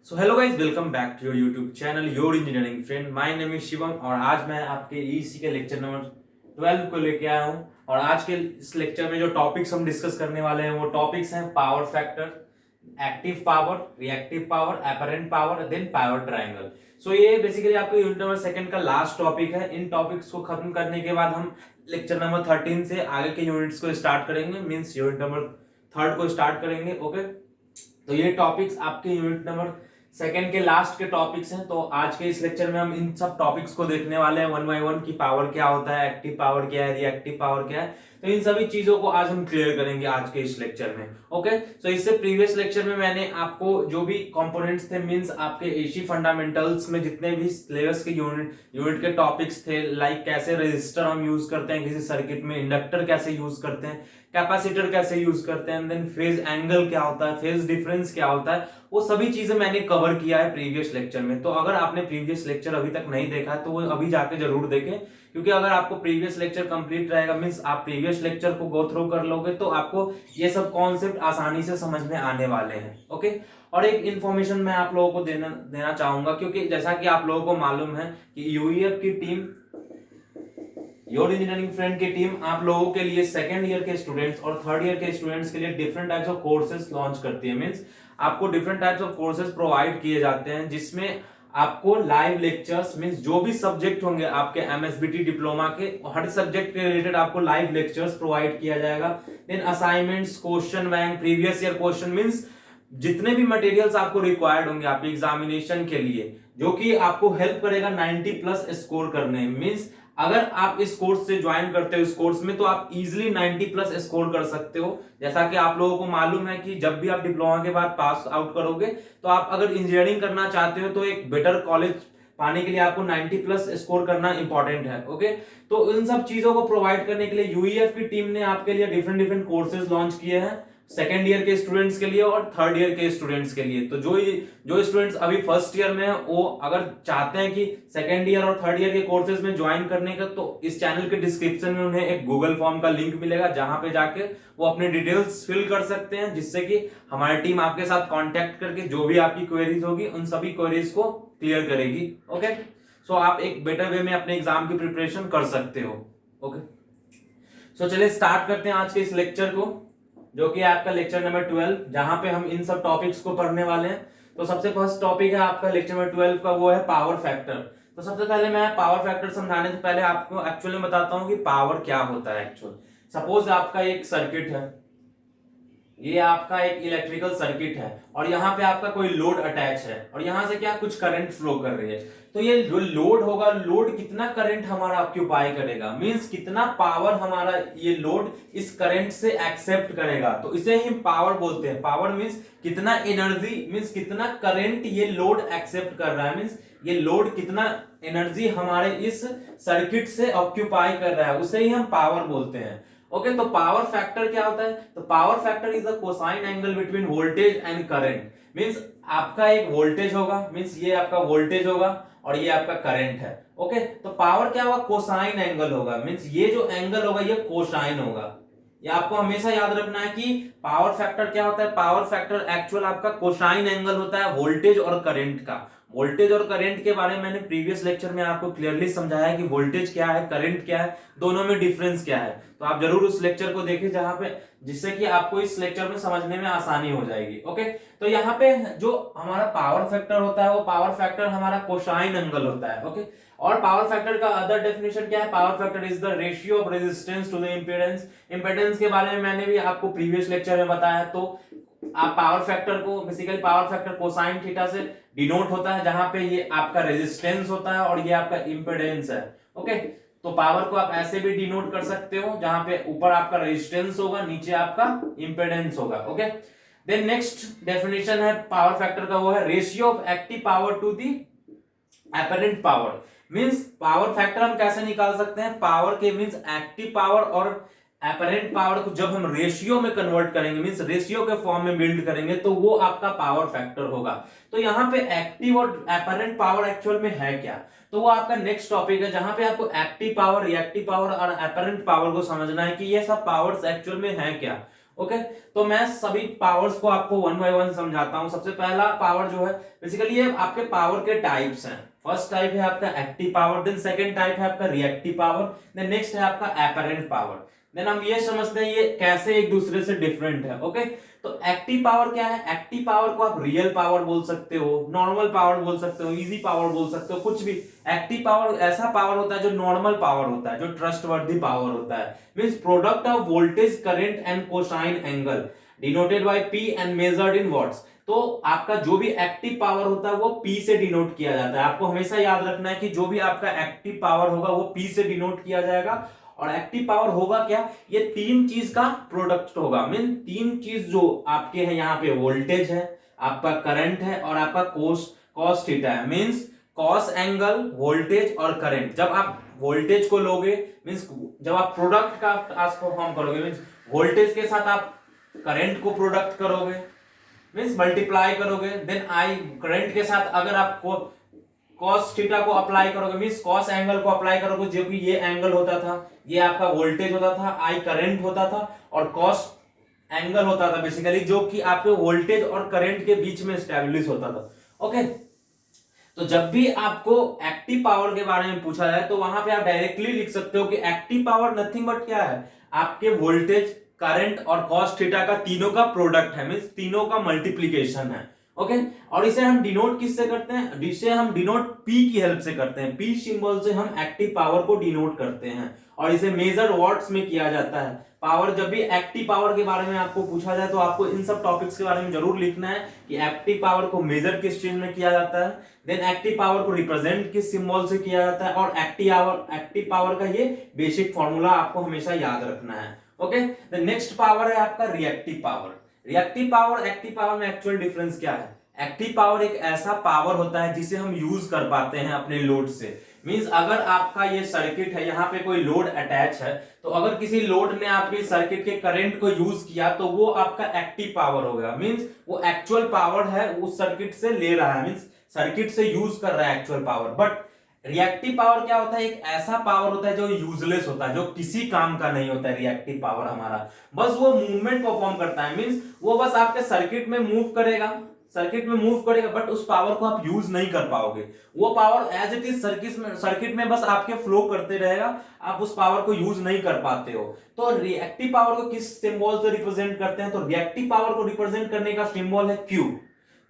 So hello guys, welcome back to your YouTube channel your engineering friend. My name is Shivam और आज मैं आपके EC के lecture number 12 को लेके आया हूं। और आज के इस लेक्चर में जो टॉपिक्स हम डिस्कस करने वाले हैं वो टॉपिक्स हैं power factor, active power, reactive power, apparent power, then power triangle. So ये बेसिकली आपके यूनिट नंबर सेकंड का लास्ट टॉपिक है। इन टॉपिक्स को खत्म करने के बाद हम लेक्चर नंबर 13 से आगे के यूनिट्स को स्टार्ट करेंगे, मींस यूनिट नंबर थर्ड को स्टार्ट करेंगे। ओके, तो ये टॉपिक्स आपके यूनिट नंबर सेकेंड के लास्ट के टॉपिक्स हैं। तो आज के इस लेक्चर में हम इन सब टॉपिक्स को देखने वाले हैं वन बाय वन की पावर क्या होता है, एक्टिव पावर क्या है, रिएक्टिव पावर क्या है। तो इन सभी चीजों को आज हम क्लियर करेंगे आज के इस लेक्चर में। ओके, तो इससे प्रीवियस लेक्चर में मैंने आपको जो भी कंपोनेंट्स थे, मींस आपके एसी फंडामेंटल्स में जितने भी सिलेबस के यूनिट के टॉपिक्स थे, लाइक कैसे रेजिस्टर हम यूज करते हैं किसी सर्किट में, इंडक्टर कैसे यूज करते हैं, कैपेसिटर कैसे यूज करते हैं, देन फेज एंगल क्या होता है, फेज डिफरेंस क्या होता है, वो सभी चीजें मैंने कवर किया है प्रीवियस लेक्चर में। तो अगर आपने प्रीवियस लेक्चर अभी तक नहीं देखा है तो वो अभी जाके जरूर देखें, क्योंकि अगर आपको प्रीवियस लेक्चर कंप्लीट रहेगा, मींस आप प्रीवियस लेक्चर को गो थ्रू कर लोगे तो आपको ये सब कॉन्सेप्ट आसानी से समझ में आने वाले हैं। ओके, और एक इंफॉर्मेशन मैं आप लोगों को देना चाहूंगा, क्योंकि जैसा कि आप लोगों को मालूम है कि यूईएफ की टीम, योर इंजीनियरिंग फ्रेंड की टीम आप लोगों के लिए सेकंड ईयर के स्टूडेंट्स और थर्ड ईयर के स्टूडेंट्स के लिए different types of courses launch करती है। मींस आपको different types of courses provide किए जाते हैं, जिसमें आपको लाइव लेक्चर्स, मींस जो भी सब्जेक्ट होंगे आपके एमएसबीटी डिप्लोमा के, हर सब्जेक्ट के रिलेटेड आपको लाइव लेक्चर्स प्रोवाइड किया जाएगा। Then assignments, question bank, previous year question, means जितने भी मटेरियल्स आपको रिक्वायर्ड होंगे आपके एग्जामिनेशन के लिए, जो कि आपको हेल्प करेगा 90 प्लस स्कोर करने। मींस अगर आप इस कोर्स से ज्वाइन करते हो, इस कोर्स में, तो आप इजीली 90 प्लस स्कोर कर सकते हो। जैसा कि आप लोगों को मालूम है कि जब भी आप डिप्लोमा के बाद पास आउट करोगे तो आप अगर इंजीनियरिंग करना चाहते हो तो एक बेटर कॉलेज पाने के लिए आपको 90 प्लस स्कोर करना इंपॉर्टेंट है। ओके, तो इन सब चीजों को प्रोवाइड करने के लिए यूईएफ की टीम ने आपके लिए डिफरेंट डिफरेंट कोर्सेज लॉन्च किए हैं, सेकेंड ईयर के स्टूडेंट्स के लिए और थर्ड ईयर के स्टूडेंट्स के लिए। तो जो स्टूडेंट्स अभी फर्स्ट ईयर में है वो अगर चाहते हैं कि सेकेंड ईयर और थर्ड ईयर के कोर्सेज में ज्वाइन करने का, तो इस चैनल के डिस्क्रिप्शन में उन्हें एक गूगल फॉर्म का लिंक मिलेगा, जहां पे जाके वो अपने डिटेल्स फिल कर सकते हैं, जिससे कि हमारी टीम आपके साथ कांटेक्ट करके जो भी आपकी क्वेरीज होगी उन सभी क्वेरीज को क्लियर करेगी। ओके, सो आप एक बेटर वे में अपने एग्जाम की प्रिपरेशन कर सकते हो। ओके, सो चलिए स्टार्ट करते हैं आज के इस लेक्चर को, जो कि आपका लेक्चर नंबर 12, जहां पे हम इन सब टॉपिक्स को पढ़ने वाले हैं। तो सबसे फर्स्ट टॉपिक है आपका लेक्चर नंबर 12 का, वो है पावर फैक्टर। तो सबसे पहले मैं पावर फैक्टर समझाने से पहले आपको एक्चुअली बताता हूं कि पावर क्या होता है। एक्चुअल सपोज आपका एक सर्किट है, ये आपका एक इलेक्ट्रिकल सर्किट है और यहाँ पे आपका कोई लोड अटैच है और यहाँ से क्या कुछ करंट फ्लो कर रही है। तो ये जो लोड होगा, लोड कितना करंट हमारा ऑक्यूपाई करेगा, मींस कितना पावर हमारा ये लोड इस करंट से एक्सेप्ट करेगा, तो इसे ही पावर बोलते हैं। पावर मींस कितना एनर्जी, मींस कितना करंट ये लोड एक्सेप्ट कर रहा है, मींस ये लोड कितना एनर्जी हमारे इस सर्किट से ऑक्यूपाई कर रहा है, उसे ही हम पावर बोलते हैं। ओके, तो पावर फैक्टर क्या होता है? तो power factor is the cosine angle between voltage and current. Means आपका एक वोल्टेज होगा, मींस ये आपका वोल्टेज होगा और ये आपका करंट है। ओके, तो पावर क्या होगा? कोसाइन एंगल होगा, मींस ये जो एंगल होगा ये कोसाइन होगा। ये आपको हमेशा याद रखना है कि पावर फैक्टर क्या होता है। पावर फैक्टर एक्चुअल आपका कोसाइन एंगल होता है वोल्टेज और करंट का। वोल्टेज और करंट के बारे में मैंने प्रीवियस लेक्चर में आपको क्लियरली समझाया है कि वोल्टेज क्या है, करंट क्या है, दोनों में डिफरेंस क्या है। तो आप जरूर उस लेक्चर को देखें, जहां पे जिससे कि आपको इस लेक्चर में समझने में आसानी हो जाएगी। ओके, तो यहाँ पे जो हमारा पावर फैक्टर होता है वो पावर फैक्टर हमारा कोसाइन एंगल होता है। ओके, और पावर फैक्टर का अदर डेफिनेशन क्या है? Power factor is the ratio of resistance to the impedance. Impedance के बारे में मैंने भी आपको प्रीवियस लेक्चर में बताया। तो आप पावर फैक्टर को basically power factor cosine theta से डिनोट होता है, जहां पे ये आपका रेजिस्टेंस होता है और ये आपका इंपेडेंस है। ओके, तो पावर को आप ऐसे भी डिनोट कर सकते हो, जहां पे ऊपर आपका रेजिस्टेंस होगा, नीचे आपका इंपेडेंस होगा। ओके, देन नेक्स्ट डेफिनेशन है पावर फैक्टर का, वो है ratio of active power to the apparent power. Means power factor हम कैसे निकाल सकते हैं? पावर के मींस एक्टिव पावर और अपरेंट पावर को जब हम रेशियो में कन्वर्ट करेंगे, मींस रेशियो के फॉर्म में बिल्ड करेंगे, तो वो आपका पावर फैक्टर होगा। तो यहाँ पे एक्टिव और अपरेंट पावर एक्चुअल में है क्या, तो वो आपका नेक्स्ट टॉपिक है, जहां पे आपको एक्टिव पावर, रिएक्टिव पावर और अपरेंट पावर को समझना है कि ये सब पावर्स एक्चुअल में है क्या। ओके, तो मैं सभी पावर्स को आपको वन बाय वन समझाता हूं। सबसे पहला पावर जो है बेसिकली ये आपके पावर के टाइप्स हैं। फर्स्ट टाइप है आपका active power, then second type है आपका रिएक्टिव पावर, देन नेक्स्ट है आपका एपरेंट पावर। देन हम ये समझते हैं ये कैसे एक दूसरे से डिफरेंट है। ओके, तो एक्टिव पावर क्या है? एक्टिव पावर को आप रियल पावर बोल सकते हो, नॉर्मल पावर बोल सकते हो, इजी पावर बोल सकते हो, कुछ भी। एक्टिव पावर ऐसा पावर होता है जो नॉर्मल पावर होता है, जो ट्रस्टवर्दी पावर होता है। Means product of voltage, current and cosine angle denoted by P and measured in watts. तो आपका जो भी एक्टिव पावर होता है वो P से डिनोट किया जाता है। आपको हमेशा याद रखना है कि जो भी आपका एक्टिव पावर होगा वो P से डिनोट किया जाएगा। और एक्टिव पावर होगा क्या? ये तीन चीज का प्रोडक्ट होगा। मीन तीन चीज जो आपके हैं, यहाँ पे वोल्टेज है, आपका करंट है और आपका कॉस थीटा है। मींस कॉस एंगल, वोल्टेज और करंट। जब आप वोल्टेज को लोगे, मींस जब आप प्रोडक्ट का टास्क परफॉर्म करोगे, मींस वोल्टेज के साथ आप करंट को प्रोडक्ट करोगे, मींस मल्टीप्लाई करोगे, देन आई करंट के साथ अगर आपको कॉस थीटा को अप्लाई करोगे, मींस कॉस एंगल को अप्लाई करोगे, जो कि ये एंगल होता था, ये आपका वोल्टेज होता था, आई करंट होता था और कॉस एंगल होता था बेसिकली, जो कि आपके वोल्टेज और करंट के बीच में स्टैब्लिश होता था। ओके, तो जब भी आपको एक्टिव पावर के बारे में पूछा जाए तो वहां पे आप डायरेक्टली लिख सकते हो कि एक्टिव पावर नथिंग बट क्या है? आपके वोल्टेज, करंट और कॉस थीटा का तीनों का प्रोडक्ट है, मींस तीनों का मल्टीप्लीकेशन है। ओके, और इसे हम डिनोट किससे करते हैं? इसे हम डिनोट P की हेल्प से करते हैं। P सिंबल से हम एक्टिव पावर को डिनोट करते हैं और इसे मेजर वॉट्स में किया जाता है। पावर, जब भी एक्टिव पावर के बारे में आपको पूछा जाए तो आपको इन सब टॉपिक्स के बारे में जरूर लिखना है कि एक्टिव पावर को मेजर किस चीज में किया जाता है, देन एक्टिव पावर को रिप्रेजेंट किस सिंबल से किया जाता है, और एक्टिव पावर का ये बेसिक फॉर्मूला आपको हमेशा याद रखना है। ओके, द नेक्स्ट पावर है आपका reactive power. Reactive power, active power में एक्चुअल डिफरेंस क्या है? एक्टिव पावर एक ऐसा पावर होता है जिसे हम यूज कर पाते हैं अपने लोड से। मींस अगर आपका ये सर्किट है, यहाँ पे कोई लोड अटैच है, तो अगर किसी लोड ने आपके सर्किट के करंट को यूज किया तो वो आपका एक्टिव पावर होगा। मींस वो एक्चुअल पावर है उस सर्किट से ले रहा है, मींस सर्किट से यूज कर रहा है actual power. But reactive power क्या होता है? एक ऐसा पावर होता है जो यूजलेस होता है, जो किसी काम का नहीं होता है। रिएक्टिव पावर हमारा बस वो मूवमेंट परफॉर्म करता है, मींस वो बस आपके सर्किट में मूव करेगा, बट उस पावर को आप यूज नहीं कर पाओगे। वो power as it is circuit में बस आपके फ्लो करते रहेगा, आप उस पावर को यूज नहीं कर पाते हो। तो रिएक्टिव पावर को किस सिंबल से रिप्रेजेंट करते हैं? तो रिएक्टिव पावर को रिप्रेजेंट करने का सिंबल है Q।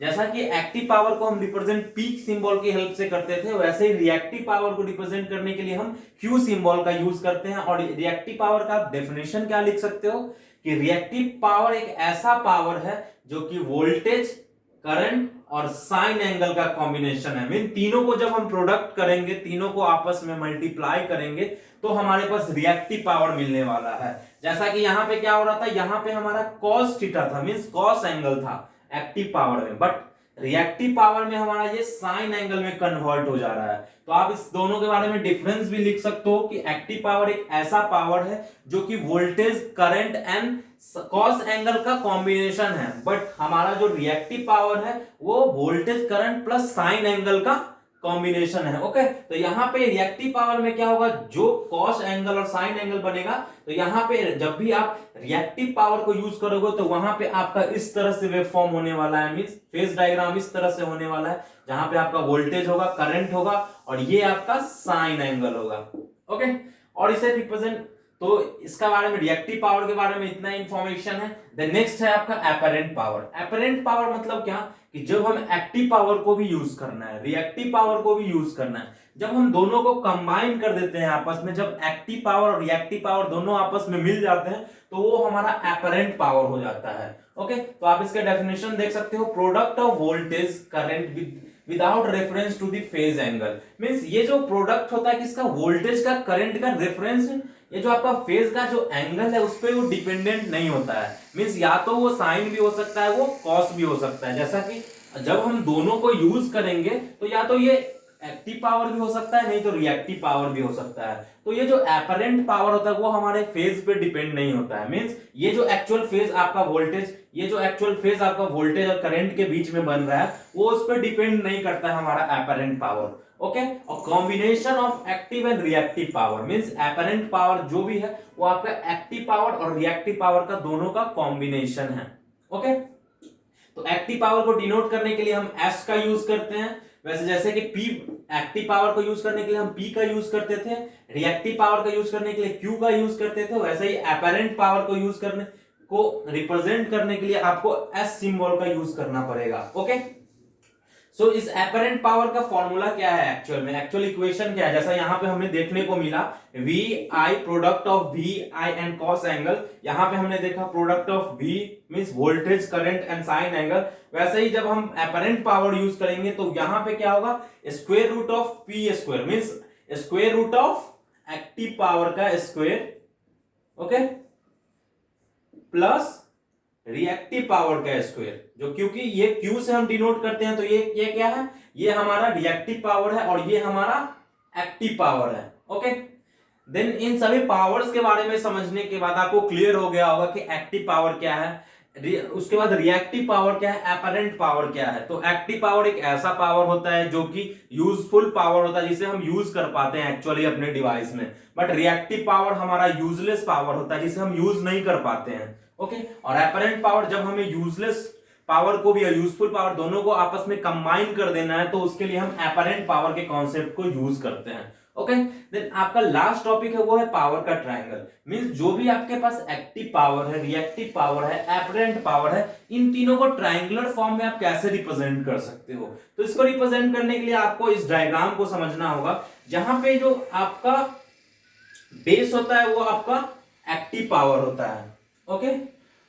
जैसा कि एक्टिव पावर को हम रिप्रेजेंट P सिंबल की हेल्प से करते थे, वैसे ही रिएक्टिव पावर को रिप्रेजेंट करने के लिए हम Q सिंबल का यूज करते हैं। और रिएक्टिव पावर का डेफिनेशन क्या लिख सकते हो कि रिएक्टिव पावर एक ऐसा पावर है जो कि वोल्टेज, करंट और साइन एंगल का कॉम्बिनेशन है। मीन तीनों को जब हम प्रोडक्ट करेंगे, तीनों को आपस में मल्टीप्लाई करेंगे तो हमारे पास रिएक्टिव पावर मिलने वाला है। जैसा कि यहाँ पे क्या हो रहा था, यहाँ पे हमारा कॉस थीटा था, मींस कॉस एंगल था एक्टिव पावर में, बट रिएक्टिव पावर में हमारा ये साइन एंगल में कन्वर्ट हो जा रहा है। तो आप इस दोनों के बारे में डिफरेंस भी लिख सकते हो कि एक्टिव पावर एक ऐसा पावर है जो कि voltage, current and cos angle का कॉम्बिनेशन है, बट हमारा जो रिएक्टिव पावर है वो voltage, current plus sign angle का कॉम्बिनेशन है। ओके, तो यहाँ पे रिएक्टिव पावर में क्या होगा, जो कॉस एंगल और साइन एंगल बनेगा, तो यहाँ पे जब भी आप रिएक्टिव पावर को यूज करोगे तो वहां पे आपका इस तरह से वेव फॉर्म होने वाला है, मींस फेज डायग्राम इस तरह से होने वाला है, जहां पे आपका वोल्टेज होगा, करंट होगा और ये आपका साइन एंगल होगा। ओके, और इसे रिप्रेजेंट, तो इसका बारे में, रिएक्टिव पावर के बारे में इतना इंफॉर्मेशन है। देन नेक्स्ट है आपका एपरेंट पावर। एपरेंट पावर मतलब क्या कि जब हम एक्टिव पावर को भी यूज करना है, रिएक्टिव पावर को भी यूज करना है, जब हम दोनों को कंबाइन कर देते हैं आपस में, जब एक्टिव पावर और रिएक्टिव पावर दोनों आपस में मिल जाते हैं तो वो हमारा एपरेंट पावर हो जाता है। ओके, तो आप इसके डेफिनेशन देख सकते हो, product of voltage, current without reference to the phase angle. Means ये जो प्रोडक्ट होता है किसका, वोल्टेज का, करंट का, रेफरेंस, ये जो आपका फेज का जो एंगल है उस पर वो डिपेंडेंट नहीं होता है। मींस या तो वो साइन भी हो सकता है, वो कॉस भी हो सकता है। जैसा कि जब हम दोनों को यूज करेंगे तो या तो ये एक्टिव पावर भी हो सकता है, नहीं तो रिएक्टिव पावर भी हो सकता है। तो ये जो एपरेंट पावर होता है वो हमारे फेज पे डिपेंड नहीं होता है। मींस ये जो एक्चुअल फेज आपका वोल्टेज, ये जो एक्चुअल फेज आपका वोल्टेज और करंट के बीच में बन रहा है वो उस पर डिपेंड नहीं करता है हमारा एपरेंट पावर। ओके, और combination of active and reactive power means apparent power जो भी है वो आपका एक्टिव पावर और रिएक्टिव पावर का दोनों का कॉम्बिनेशन है। ओके, तो एक्टिव पावर को डिनोट करने के लिए हम एस का यूज करते हैं। वैसे जैसे कि पी, एक्टिव पावर को यूज करने के लिए हम पी का यूज करते थे, रिएक्टिव पावर का यूज करने के लिए क्यू का यूज करते थे, वैसे ही एपरेंट पावर को यूज करने को रिप्रेजेंट करने के लिए आपको एस सिंबल का यूज करना पड़ेगा। ओके, सो इस एपरेंट पावर का फॉर्मूला क्या है एक्चुअल में, एक्चुअल इक्वेशन क्या है, जैसा यहाँ पे हमें देखने को मिला V I product of V I and cos angle, यहाँ पे हमने देखा product of V means voltage current and sine angle. वैसे ही जब हम एपरेंट पावर यूज करेंगे तो यहाँ पे क्या होगा, square root of P square means square root of active power का square, okay, plus reactive power का स्क्वायर, जो क्योंकि ये Q से हम डिनोट करते हैं तो ये क्या है, ये हमारा रिएक्टिव पावर है और ये हमारा एक्टिव पावर है। ओके, देन इन सभी पावर्स के बारे में समझने के बाद आपको क्लियर हो गया होगा कि एक्टिव पावर क्या है, उसके बाद रिएक्टिव पावर क्या है, एपरेंट पावर क्या है। तो एक्टिव पावर एक ऐसा पावर होता है जो कि यूजफुल पावर होता है जिसे हम यूज कर पाते हैं एक्चुअली अपने डिवाइस में, बट रिएक्टिव पावर हमारा यूजलेस पावर होता है जिसे हम यूज नहीं कर पाते हैं। ओके, और एपरेंट पावर जब हमें यूजलेस पावर को भी यूजफुल पावर दोनों को आपस में कंबाइन कर देना है तो उसके लिए हम एपरेंट पावर के कॉन्सेप्ट को यूज करते हैं। ओके, देन आपका लास्ट टॉपिक है वो है पावर का ट्रायंगल। मींस जो भी आपके पास एक्टिव पावर है, रिएक्टिव पावर है, एपरेंट पावर है, इन तीनों को ट्रायंगुलर फॉर्म में आप कैसे रिप्रेजेंट कर सकते हो। तो इसको रिप्रेजेंट करने के लिए आपको इस डायग्राम को समझना होगा, जहां पे जो आपका बेस होता है वो आपका एक्टिव पावर होता है। ओके,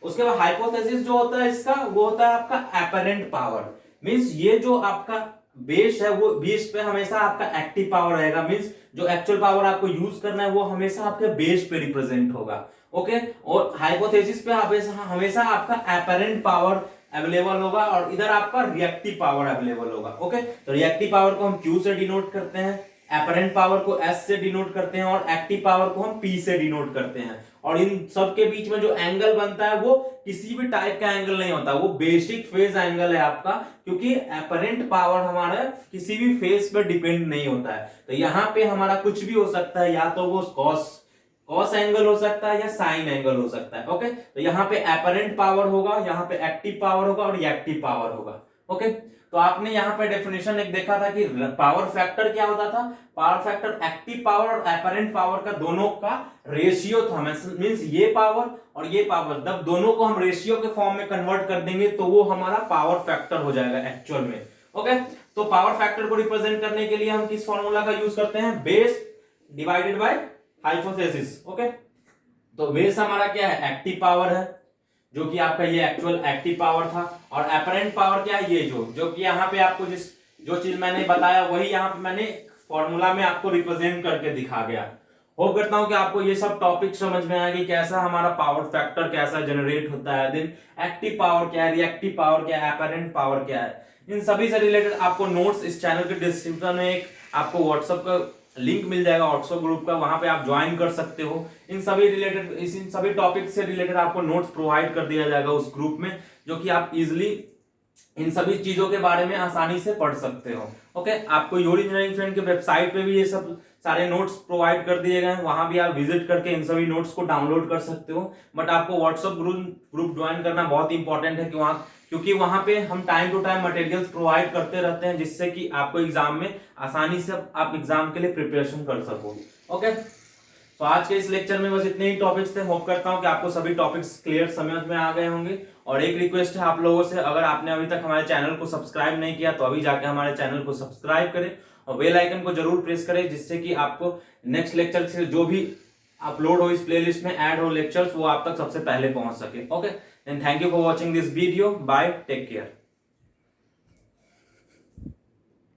उसके बाद हाइपोथेसिस जो होता है इसका वो होता है आपका एपरेंट पावर। मींस ये जो आपका बेस है वो बेस पे हमेशा आपका एक्टिव पावर रहेगा, मींस जो एक्चुअल पावर आपको यूज करना है वो हमेशा आपके बेस पे रिप्रेजेंट होगा। ओके, और हाइपोथेसिस पे हमेशा आपका एपरेंट पावर अवेलेबल होगा और इधर आपका रिएक्टिव पावर अवेलेबल होगा। ओके, तो रिएक्टिव पावर को हम क्यू से डिनोट करते हैं, एपरेंट पावर को एस से डिनोट करते हैं और एक्टिव पावर को हम पी से डिनोट करते हैं। और इन सब के बीच में जो एंगल बनता है वो किसी भी टाइप का एंगल नहीं होता, वो बेसिक फेज एंगल है आपका, क्योंकि एपरेंट पावर हमारा किसी भी फेज पर डिपेंड नहीं होता है। तो यहाँ पे हमारा कुछ भी हो सकता है, या तो वो कॉस एंगल हो सकता है या साइन एंगल हो सकता है। ओके, तो यहाँ पे एपरेंट पावर होगा, यहाँ पे एक्टिव पावर होगा और रिएक्टिव पावर होगा। ओके, तो आपने यहाँ पे डेफिनेशन एक देखा था कि पावर फैक्टर क्या होता था, पावर फैक्टर एक्टिव पावर और एपरेंट पावर का दोनों का रेशियो था। मींस ये पावर और ये पावर जब दोनों को हम रेशियो के फॉर्म में कन्वर्ट कर देंगे तो वो हमारा पावर फैक्टर हो जाएगा एक्चुअल में। ओके, तो पावर फैक्टर को रिप्रेजेंट करने के लिए हम किस फॉर्मूला का यूज करते हैं, base divided by hypothesis. Okay, तो बेस हमारा क्या है, एक्टिव पावर है, जो कि आपका ये एक्चुअल एक्टिव पावर था, और एपरेंट पावर क्या है, ये जो कि यहाँ पे आपको जो चीज मैंने बताया वही यहाँ पे मैंने फॉर्मूला में आपको रिप्रेजेंट करके दिखा गया। होप करता हूँ कि आपको ये सब टॉपिक समझ में आएगी, कैसा हमारा पावर फैक्टर कैसा जनरेट होता है, देन एक्टिव पावर क्या है, रिएक्टिव पावर क्या है, एपरेंट पावर क्या है। इन सभी से रिलेटेड आपको नोट्स इस चैनल के डिस्क्रिप्शन में एक आपको व्हाट्सएप का लिंक मिल जाएगा, व्हाट्सएप ग्रुप का, वहां पे आप ज्वाइन कर सकते हो। इन सभी टॉपिक से रिलेटेड आपको नोट्स प्रोवाइड कर दिया जाएगा उस ग्रुप में, जो कि आप इजिली इन सभी चीजों के बारे में आसानी से पढ़ सकते हो। ओके, आपको योर इंजीनियरिंग फ्रेंड के वेबसाइट पे भी ये सब सारे नोट्स प्रोवाइड कर दिए गए हैं, वहां भी आप विजिट करके इन सभी नोट्स को डाउनलोड कर सकते हो। बट आपको व्हाट्सएप ग्रुप ज्वाइन करना बहुत इंपॉर्टेंट है क्योंकि वहां पे हम time to time materials provide करते रहते हैं, जिससे कि आपको एग्जाम में आसानी से आप एग्जाम के लिए प्रिपरेशन कर सको। ओके, तो आज के इस लेक्चर में बस इतने ही टॉपिक्स थे। होप करता हूं कि आपको सभी टॉपिक्स क्लियर समझ में आ गए होंगे। और एक रिक्वेस्ट है आप लोगों से, अगर आपने अभी तक हमारे चैनल को सब्सक्राइब नहीं किया तो अभी जाके हमारे चैनल को सब्सक्राइब करें और बेल आइकन को जरूर प्रेस करें, जिससे कि आपको नेक्स्ट लेक्चर से जो भी अपलोड हो इस प्लेलिस्ट में ऐड हो लेक्चर्स, वो आप तक सबसे पहले पहुंच सके। Okay, then thank you for watching this video, bye, take care.